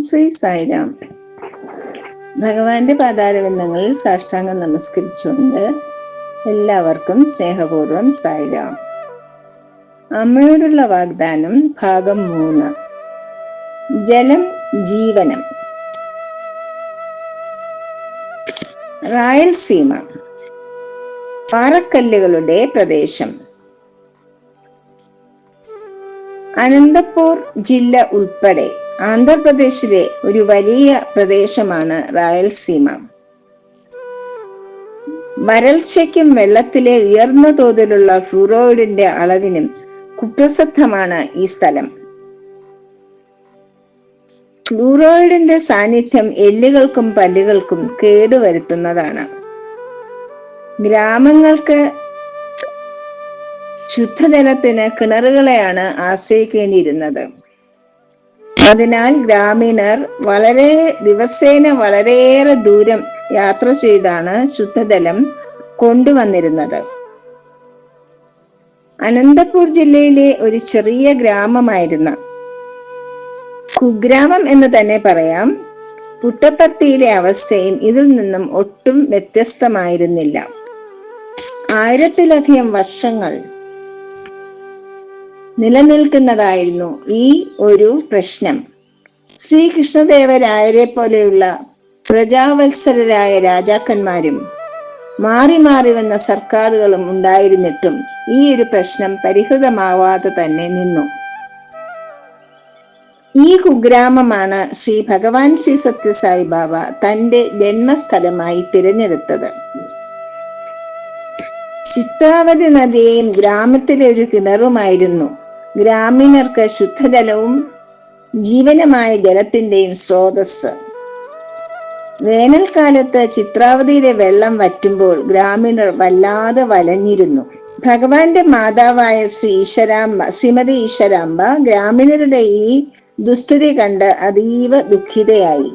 ശ്രീ സായിരാം. ഭഗവാന്റെ പാതാരവിന്ദങ്ങളിൽ സാഷ്ടാംഗം നമസ്കരിച്ചുകൊണ്ട് എല്ലാവർക്കും സ്നേഹപൂർവ്വം സായിരാം. അമ്മയോടുള്ള വാഗ്ദാനം ഭാഗം 3. ജലം ജീവനം. റായൽസീമ, പാറക്കല്ലുകളുടെ പ്രദേശം. അനന്തപൂർ ജില്ല ഉൾപ്പെടെ ആന്ധ്രാപ്രദേശിലെ ഒരു വലിയ പ്രദേശമാണ് റായൽസീമ. വരൾച്ചയ്ക്കും വെള്ളത്തിലെ ഉയർന്ന തോതിലുള്ള ഫ്ലൂറോയിഡിന്റെ അളവിനും കുപ്രസിദ്ധമാണ് ഈ സ്ഥലം. ഫ്ലൂറോയിഡിന്റെ സാന്നിധ്യം എല്ലുകൾക്കും പല്ലുകൾക്കും കേടുവരുത്തുന്നതാണ്. ഗ്രാമങ്ങൾക്ക് ശുദ്ധജലത്തിന് കിണറുകളെയാണ് ആശ്രയിക്കേണ്ടിയിരുന്നത്. അതിനാൽ ഗ്രാമീണർ ദിവസേന വളരെയേറെ ദൂരം യാത്ര ചെയ്താണ് ശുദ്ധജലം കൊണ്ടുവന്നിരുന്നത്. അനന്തപൂർ ജില്ലയിലെ ഒരു ചെറിയ ഗ്രാമമായിരുന്ന കുഗ്രാമം എന്ന് തന്നെ പറയാം. പുട്ടപർത്തിയിലെ അവസ്ഥയും ഇതിൽ നിന്നും ഒട്ടും വ്യത്യസ്തമായിരുന്നില്ല. 1000-ലധികം വർഷങ്ങൾ നിലനിൽക്കുന്നതായിരുന്നു ഈ ഒരു പ്രശ്നം. ശ്രീകൃഷ്ണദേവരായരെ പോലെയുള്ള പ്രജാവത്സരരായ രാജാക്കന്മാരും മാറി മാറി വന്ന സർക്കാരുകളും ഉണ്ടായിരുന്നിട്ടും ഈ ഒരു പ്രശ്നം പരിഹൃതമാവാതെ തന്നെ നിന്നു. ഈ കുഗ്രാമമാണ് ശ്രീ ഭഗവാൻ ശ്രീ സത്യസായി ബാബ തന്റെ ജന്മസ്ഥലമായി തിരഞ്ഞെടുത്തത്. ചിത്രാവതി നദിയെയും ഗ്രാമത്തിലെ ഒരു കിണറുമായിരുന്നു ഗ്രാമീണർക്ക് ശുദ്ധജലവും ജീവനമായ ജലത്തിന്റെയും സ്രോതസ്. വേനൽക്കാലത്ത് ചിത്രാവതിയിലെ വെള്ളം വറ്റുമ്പോൾ ഗ്രാമീണർ വല്ലാതെ വലഞ്ഞിരുന്നു. ഭഗവാന്റെ മാതാവായ ശ്രീമതി ഈശ്വരാംബ ഗ്രാമീണരുടെ ഈ ദുസ്ഥിതി കണ്ട് അതീവ ദുഃഖിതയായി.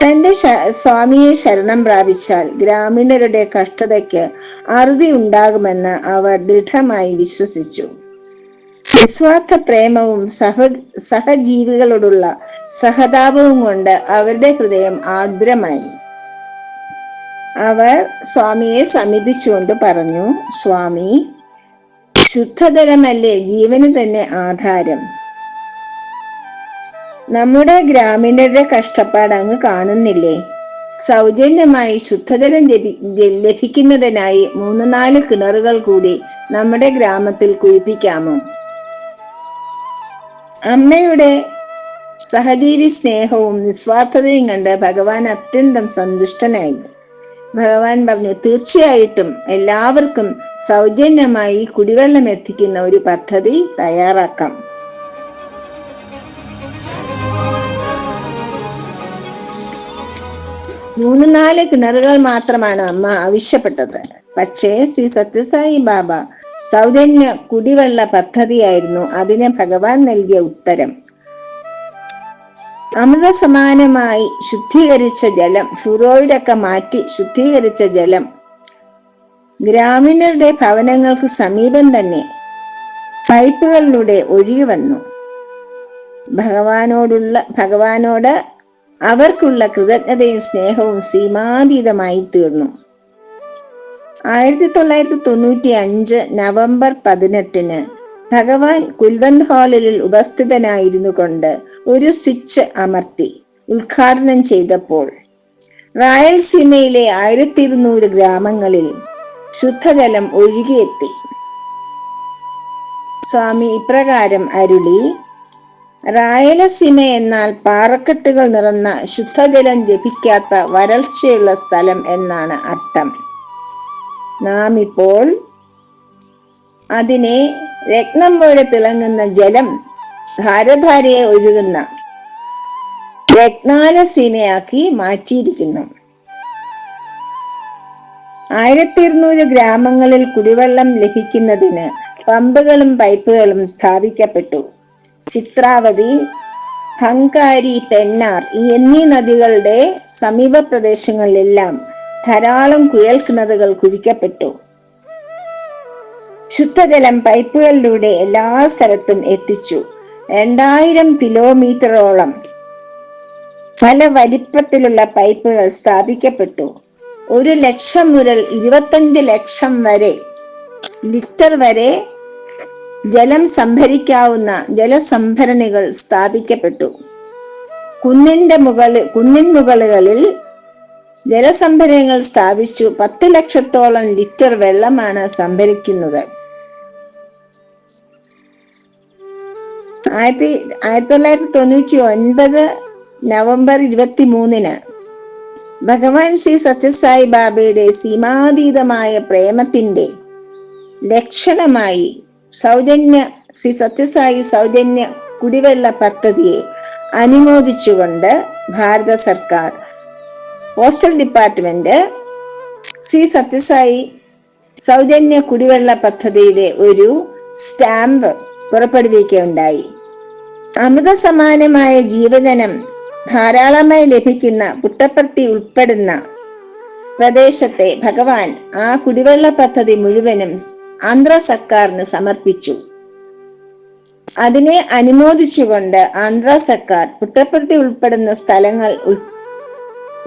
തന്റെ സ്വാമിയെ ശരണം പ്രാപിച്ചാൽ ഗ്രാമീണരുടെ കഷ്ടതയ്ക്ക് അറുതി ഉണ്ടാകുമെന്ന് അവർ ദൃഢമായി വിശ്വസിച്ചു. നിസ്വാർത്ഥ പ്രേമവും സഹജീവികളോടുള്ള സഹതാപവും കൊണ്ട് അവരുടെ ഹൃദയം ആർദ്രമായി. അവർ സ്വാമിയെ സമീപിച്ചുകൊണ്ട് പറഞ്ഞു, സ്വാമി, ശുദ്ധജലമല്ലേ ജീവന് തന്നെ ആധാരം. നമ്മുടെ ഗ്രാമീണരുടെ കഷ്ടപ്പാട് അങ്ങ് കാണുന്നില്ലേ? സൗജന്യമായി ശുദ്ധജലം ലഭിക്കുന്നതിനായി 3-4 കിണറുകൾ കൂടി നമ്മുടെ ഗ്രാമത്തിൽ കുഴിപ്പിക്കാമോ? അമ്മയുടെ സഹജീവി സ്നേഹവും നിസ്വാർത്ഥതയും കണ്ട് ഭഗവാൻ അത്യന്തം സന്തുഷ്ടനായി. ഭഗവാൻ പറഞ്ഞു, തീർച്ചയായിട്ടും എല്ലാവർക്കും സൗജന്യമായി കുടിവെള്ളം എത്തിക്കുന്ന ഒരു പദ്ധതി തയ്യാറാക്കാം. 3-4 കിണറുകൾ മാത്രമാണ് അമ്മ ആവശ്യപ്പെട്ടത്. പക്ഷേ ശ്രീ സത്യസായി ബാബ സൗജന്യ കുടിവെള്ള പദ്ധതിയായിരുന്നു അതിന് ഭഗവാൻ നൽകിയ ഉത്തരം. അമൃത സമാനമായി ശുദ്ധീകരിച്ച ജലം, ഫ്ലൂറോയിഡൊക്കെ മാറ്റി ശുദ്ധീകരിച്ച ജലം ഗ്രാമീണരുടെ ഭവനങ്ങൾക്ക് സമീപം തന്നെ പൈപ്പുകളിലൂടെ ഒഴുകി വന്നു. ഭഗവാനോട് അവർക്കുള്ള കൃതജ്ഞതയും സ്നേഹവും സീമാതീതമായി തീർന്നു. 1995 നവംബർ 18 ഭഗവാൻ കുൽവന്ത് ഹാളിൽ ഉപസ്ഥിതനായിരുന്നു കൊണ്ട് ഒരു സ്വിച്ച് അമർത്തി ഉദ്ഘാടനം ചെയ്തപ്പോൾ റായൽസീമയിലെ 1200 ഗ്രാമങ്ങളിൽ ശുദ്ധജലം ഒഴുകിയെത്തി. സ്വാമി ഇപ്രകാരം അരുളി, റായലസീമ എന്നാൽ പാറക്കെട്ടുകൾ നിറഞ്ഞ ശുദ്ധജലം ലഭിക്കാത്ത വരൾച്ചയുള്ള സ്ഥലം എന്നാണ് അർത്ഥം. നാം ഇപ്പോൾ അതിനെ രത്നം പോലെ തിളങ്ങുന്ന ജലം ധാരധാരയെ ഒഴുകുന്ന രത്നാലസീമയാക്കി മാറ്റിയിരിക്കുന്നു. 1200 ഗ്രാമങ്ങളിൽ കുടിവെള്ളം ലഭിക്കുന്നതിന് പമ്പുകളും പൈപ്പുകളും സ്ഥാപിക്കപ്പെട്ടു. ചിത്രാവതി, ഹങ്കാരി, പെന്നാർ എന്നീ നദികളുടെ സമീപ പ്രദേശങ്ങളിലെല്ലാം ധാരാളം കുഴൽ കിണറുകൾ കുഴിക്കപ്പെട്ടു. ശുദ്ധജലം പൈപ്പുകളിലൂടെ എല്ലാ സ്ഥലത്തും എത്തിച്ചു. 2000 കിലോമീറ്ററോളം പല വലിപ്പത്തിലുള്ള പൈപ്പുകൾ സ്ഥാപിക്കപ്പെട്ടു. 1,00,000 മുതൽ 25 ലക്ഷം ലിറ്റർ വരെ ജലം സംഭരിക്കാവുന്ന ജലസംഭരണികൾ സ്ഥാപിക്കപ്പെട്ടു. കുന്നിൻ മുകളിൽ ജലസംഭരണികൾ സ്ഥാപിച്ചു. 10 ലക്ഷത്തോളം ലിറ്റർ വെള്ളമാണ് സംഭരിക്കുന്നത്. 1999 നവംബർ 23 ഭഗവാൻ ശ്രീ സത്യസായി ബാബയുടെ സീമാതീതമായ പ്രേമത്തിന്റെ ലക്ഷണമായി ശ്രീ സത്യസായി സൗജന്യ കുടിവെള്ള പദ്ധതിയെ അനുമോദിച്ചുകൊണ്ട് ഭാരത സർക്കാർ പോസ്റ്റൽ ഡിപ്പാർട്ട്മെന്റ് ശ്രീ സത്യസായി സൗജന്യ കുടിവെള്ള പദ്ധതിയുടെ ഒരു സ്റ്റാമ്പ് പുറപ്പെടുവിക്കുകയുണ്ടായി. അമൃത സമാനമായ ജീവജലം ധാരാളമായി ലഭിക്കുന്ന പുട്ടപ്പർത്തി ഉൾപ്പെടുന്ന പ്രദേശത്തെ ഭഗവാൻ ആ കുടിവെള്ള പദ്ധതി മുഴുവനും ആന്ധ്ര സർക്കാരിന് സമർപ്പിച്ചു. അതിനെ അനുമോദിച്ചുകൊണ്ട് ആന്ധ്ര സർക്കാർ പുട്ടപ്പർത്തി ഉൾപ്പെടുന്ന സ്ഥലങ്ങൾ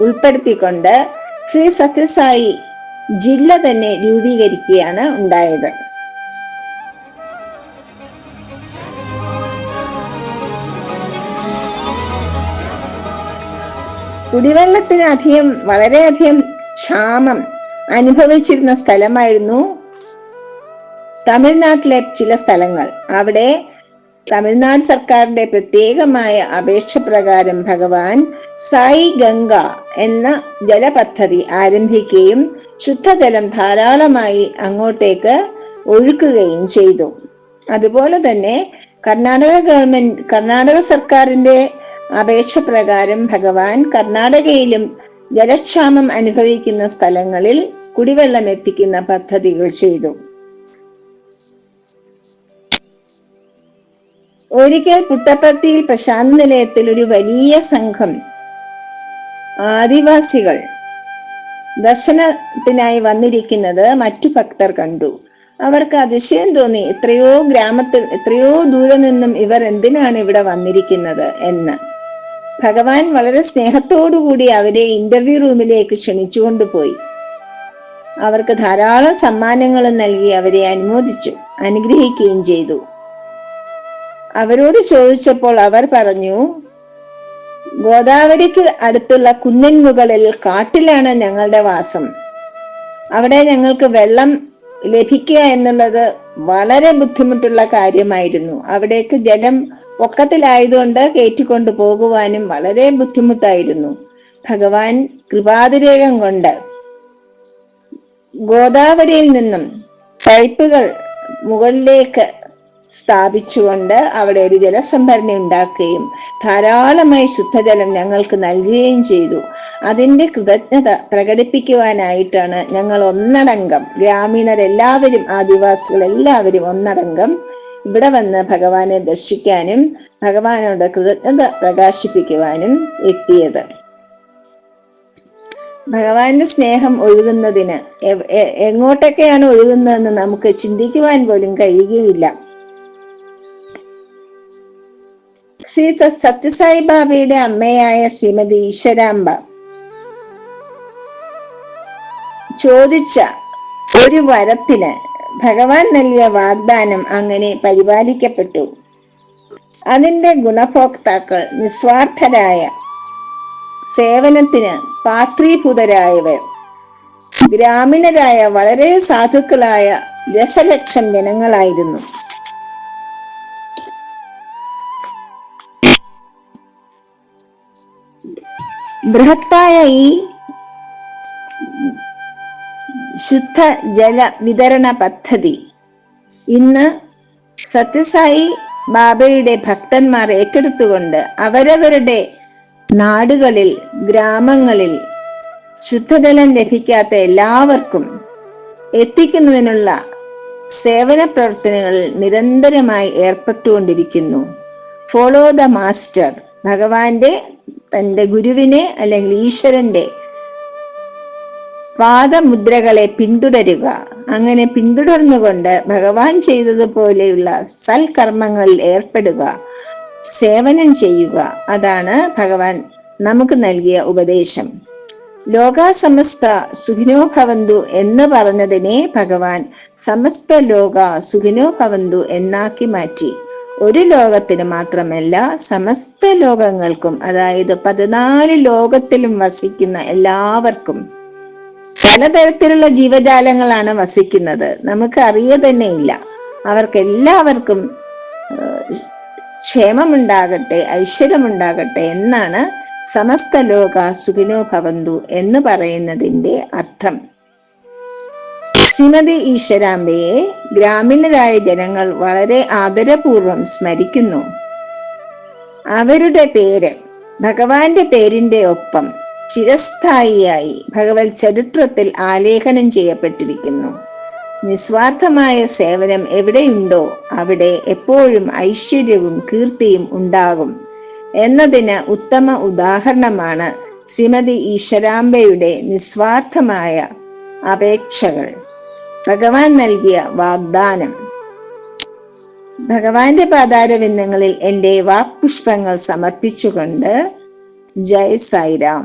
ഉൾപ്പെടുത്തിക്കൊണ്ട് ശ്രീ സത്യസായി ജില്ല തന്നെ രൂപീകരിക്കുകയാണ് ഉണ്ടായത്. കുടിവെള്ളത്തിന് വളരെയധികം ക്ഷാമം അനുഭവിച്ചിരുന്ന സ്ഥലമായിരുന്നു തമിഴ്നാട്ടിലെ ചില സ്ഥലങ്ങൾ. അവിടെ തമിഴ്നാട് സർക്കാരിന്റെ പ്രത്യേകമായ അപേക്ഷ പ്രകാരം ഭഗവാൻ സായി ഗംഗ എന്ന ജലപദ്ധതി ആരംഭിക്കുകയും ശുദ്ധജലം ധാരാളമായി അങ്ങോട്ടേക്ക് ഒഴുക്കുകയും ചെയ്തു. അതുപോലെ തന്നെ കർണാടക സർക്കാരിന്റെ അപേക്ഷ പ്രകാരം ഭഗവാൻ കർണാടകയിലും ജലക്ഷാമം അനുഭവിക്കുന്ന സ്ഥലങ്ങളിൽ കുടിവെള്ളം എത്തിക്കുന്ന പദ്ധതികൾ ചെയ്തു. ഒരിക്കൽ പുട്ടപ്പർത്തിയിൽ പ്രശാന്ത് നിലയത്തിൽ ഒരു വലിയ സംഘം ആദിവാസികൾ ദർശനത്തിനായി വന്നിരിക്കുന്നത് മറ്റു ഭക്തർ കണ്ടു. അവർക്ക് അതിശയം തോന്നി. എത്രയോ ദൂരെ നിന്നും ഇവർ എന്തിനാണ് ഇവിടെ വന്നിരിക്കുന്നത് എന്ന്. ഭഗവാൻ വളരെ സ്നേഹത്തോടുകൂടി അവരെ ഇന്റർവ്യൂ റൂമിലേക്ക് ക്ഷണിച്ചുകൊണ്ടുപോയി. അവർക്ക് ധാരാളം സമ്മാനങ്ങൾ നൽകി അവരെ അനുഗ്രഹിക്കുകയും ചെയ്തു. അവരോട് ചോദിച്ചപ്പോൾ അവർ പറഞ്ഞു, ഗോദാവരിക്ക് അടുത്തുള്ള കുന്നിൻ മുകളിൽ കാട്ടിലാണ് ഞങ്ങളുടെ വാസം. അവിടെ ഞങ്ങൾക്ക് വെള്ളം ലഭിക്കുക എന്നുള്ളത് വളരെ ബുദ്ധിമുട്ടുള്ള കാര്യമായിരുന്നു. അവിടേക്ക് ജലം പൊക്കത്തിലായതുകൊണ്ട് കയറ്റിക്കൊണ്ടു പോകുവാനും വളരെ ബുദ്ധിമുട്ടായിരുന്നു. ഭഗവാൻ കൃപാതിരേകം കൊണ്ട് ഗോദാവരിയിൽ നിന്നും പൈപ്പുകൾ മുകളിലേക്ക് സ്ഥാപിച്ചുകൊണ്ട് അവിടെ ഒരു ജലസംഭരണി ഉണ്ടാക്കുകയും ധാരാളമായി ശുദ്ധജലം ഞങ്ങൾക്ക് നൽകുകയും ചെയ്തു. അതിന്റെ കൃതജ്ഞത പ്രകടിപ്പിക്കുവാനായിട്ടാണ് ഞങ്ങൾ ഒന്നടങ്കം, ഗ്രാമീണരെല്ലാവരും ആദിവാസികൾ എല്ലാവരും ഒന്നടങ്കം ഇവിടെ വന്ന് ഭഗവാനെ ദർശിക്കാനും ഭഗവാനോട് കൃതജ്ഞത പ്രകാശിപ്പിക്കുവാനും എത്തിയത്. ഭഗവാന്റെ സ്നേഹം ഒഴുകുന്നതിന് എങ്ങോട്ടൊക്കെയാണ് ഒഴുകുന്നതെന്ന് നമുക്ക് ചിന്തിക്കുവാൻ പോലും കഴിയുകയില്ല. ശ്രീ സത്യസായി ബാബയുടെ അമ്മയായ ശ്രീമതി ഈശ്വരാംബ ചോദിച്ച ഒരു വരത്തിന് ഭഗവാൻ നൽകിയ വാഗ്ദാനം അങ്ങനെ പരിപാലിക്കപ്പെട്ടു. അതിന്റെ ഗുണഭോക്താക്കൾ നിസ്വാർത്ഥരായ സേവനത്തിന് പാത്രീഭൂതരായവർ ഗ്രാമീണരായ വളരെ സാധുക്കളായ ദശലക്ഷം ജനങ്ങളായിരുന്നു. ബൃഹത്തായ ഈ ശുദ്ധ ജല വിതരണ പദ്ധതി ഇന്ന് സത്യസായി ബാബയുടെ ഭക്തന്മാർ ഏറ്റെടുത്തുകൊണ്ട് അവരവരുടെ നാടുകളിൽ, ഗ്രാമങ്ങളിൽ ശുദ്ധജലം ലഭിക്കാത്ത എല്ലാവർക്കും എത്തിക്കുന്നതിനുള്ള സേവന പ്രവർത്തനങ്ങളിൽ നിരന്തരമായി ഏർപ്പെട്ടുകൊണ്ടിരിക്കുന്നു. ഫോളോ ദ മാസ്റ്റർ, ഭഗവാന്റെ, തന്റെ ഗുരുവിനെ അല്ലെങ്കിൽ ഈശ്വരന്റെ പാദമുദ്രകളെ പിന്തുടരുക. അങ്ങനെ പിന്തുടർന്നുകൊണ്ട് ഭഗവാൻ ചെയ്തതുപോലെയുള്ള സൽക്കർമ്മങ്ങളിൽ ഏർപ്പെടുക, സേവനം ചെയ്യുക. അതാണ് ഭഗവാൻ നമുക്ക് നൽകിയ ഉപദേശം. ലോകാ സമസ്ത സുഖിനോ ഭവന്തു എന്ന് പറഞ്ഞതിനെ ഭഗവാൻ സമസ്ത ലോക സുഖിനോ ഭവന്തു എന്നാക്കി മാറ്റി. ഒരു ലോകത്തിന് മാത്രമല്ല, സമസ്ത ലോകങ്ങൾക്കും, അതായത് 14 ലോകത്തിലും വസിക്കുന്ന എല്ലാവർക്കും. പലതരത്തിലുള്ള ജീവജാലങ്ങളാണ് വസിക്കുന്നത്, നമുക്ക് അറിയ തന്നെ ഇല്ല. അവർക്കെല്ലാവർക്കും ക്ഷേമമുണ്ടാകട്ടെ, ഐശ്വര്യമുണ്ടാകട്ടെ എന്നാണ് സമസ്ത ലോക സുഖിനോ ഭവന്തു എന്ന് പറയുന്നതിന്റെ അർത്ഥം. ശ്രീമതി ഈശ്വരാംബയെ ഗ്രാമീണരായ ജനങ്ങൾ വളരെ ആദരപൂർവം സ്മരിക്കുന്നു. അവരുടെ പേര് ഭഗവാന്റെ പേരിന്റെ ഒപ്പം ചിരസ്ഥായിയായി ഭഗവത് ചരിത്രത്തിൽ ആലേഖനം ചെയ്യപ്പെട്ടിരിക്കുന്നു. നിസ്വാർത്ഥമായ സേവനം എവിടെയുണ്ടോ അവിടെ എപ്പോഴും ഐശ്വര്യവും കീർത്തിയും ഉണ്ടാകും എന്നതിന് ഉത്തമ ഉദാഹരണമാണ് ശ്രീമതി ഈശ്വരാംബയുടെ നിസ്വാർത്ഥമായ അപേക്ഷകൾ, ഭഗവാൻ നൽകിയ വാഗ്ദാനം. ഭഗവാന്റെ പാതാരവിന്ദങ്ങളിൽ എൻ്റെ വാക്പുഷ്പങ്ങൾ സമർപ്പിച്ചുകൊണ്ട് ജയ് സായിരാം.